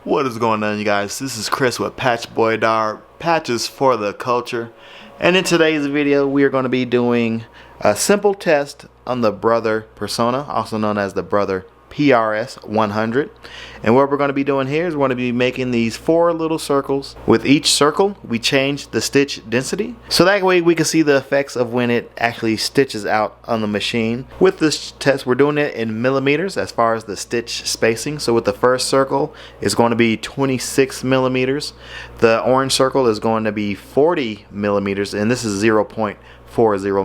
What is going on, you guys? This is Chris with Embroidery, patches for the culture. And in today's video, we are going to be doing a simple test on the Brother Persona, also known as the Brother PRS 100. And what we're going to be doing here is we're going to be making these 4 little circles. With each circle, we change the stitch density, so that way we can see the effects of when it actually stitches out on the machine. With this test, we're doing it in millimeters as far as the stitch spacing. So with the first circle, it's going to be 26 millimeters. The orange circle is going to be 40 millimeters, and this is 0.40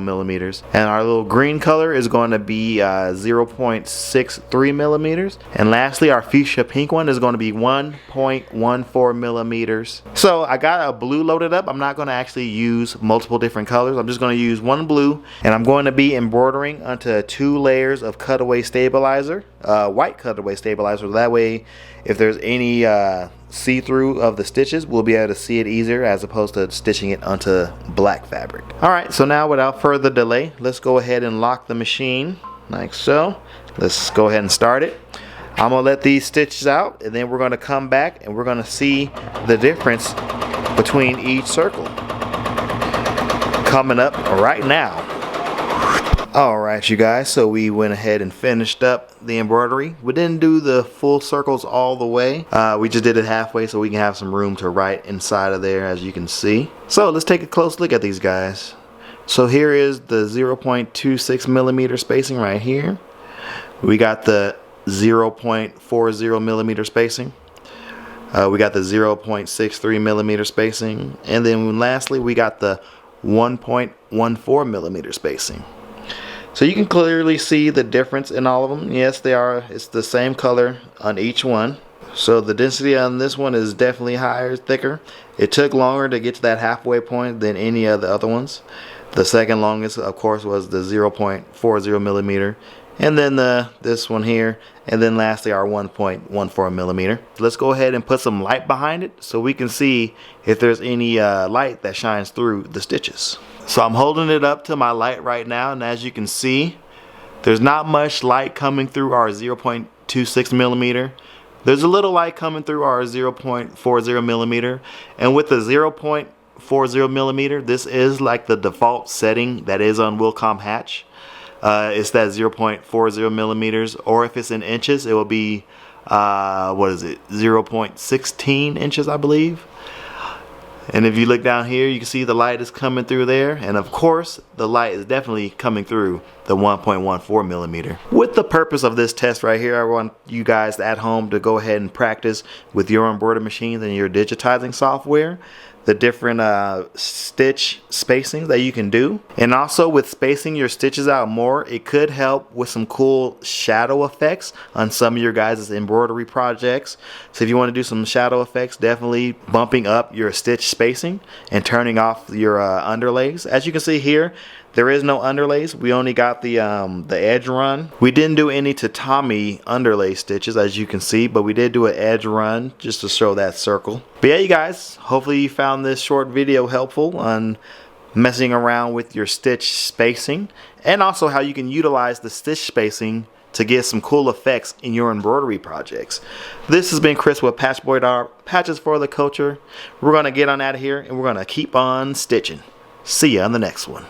millimeters, and our little green color is going to be 0.63 millimeters, and lastly our fuchsia pink one is going to be 1.14 millimeters. So I got a blue loaded up. I'm not going to actually use multiple different colors. I'm just going to use one blue, and I'm going to be embroidering onto 2 layers of cutaway stabilizer, white cutaway stabilizer. That way if there's any see-through of the stitches, we'll be able to see it easier as opposed to stitching it onto black fabric. Alright, so now without further delay, let's go ahead and lock the machine like so. Let's go ahead and start it. I'm gonna let these stitches out, and then we're gonna come back and we're gonna see the difference between each circle coming up right now. Alright, you guys, so we went ahead and finished up the embroidery. We didn't do the full circles all the way. We just did it halfway so we can have some room to write inside of there, as you can see. So let's take a close look at these guys. So here is the 0.26 millimeter spacing right here. We got the 0.40 millimeter spacing. We got the 0.63 millimeter spacing. And then lastly, we got the 1.14 millimeter spacing. So you can clearly see the difference in all of them. Yes, they are. It's the same color on each one. So the density on this one is definitely higher, thicker. It took longer to get to that halfway point than any of the other ones. The second longest, of course, was the 0.40 millimeter. And then this one here. And then lastly, our 1.14 millimeter. Let's go ahead and put some light behind it so we can see if there's any light that shines through the stitches. So I'm holding it up to my light right now, and as you can see, there's not much light coming through our 0.26 millimeter. There's a little light coming through our 0.40 millimeter, and with the 0.40 millimeter, this is like the default setting that is on Wilcom Hatch. It's that 0.40 millimeters, or if it's in inches, it will be what is it, 0.16 inches, I believe. And if you look down here, you can see the light is coming through there, and of course the light is definitely coming through the 1.14 millimeter. With the purpose of this test right here, I want you guys at home to go ahead and practice with your embroidery machines and your digitizing software the different stitch spacings that you can do. And also with spacing your stitches out more, it could help with some cool shadow effects on some of your guys' embroidery projects. So if you want to do some shadow effects, definitely bumping up your stitch spacing and turning off your underlays. As you can see here, there is no underlays. We only got the edge run. We didn't do any tatami underlay stitches, as you can see, but we did do an edge run just to show that circle. But yeah, you guys, hopefully you found this short video helpful on messing around with your stitch spacing, and also how you can utilize the stitch spacing to get some cool effects in your embroidery projects. This has been Chris with Embroidery, patches for the culture. We're gonna get on out of here, and we're gonna keep on stitching. See ya on the next one.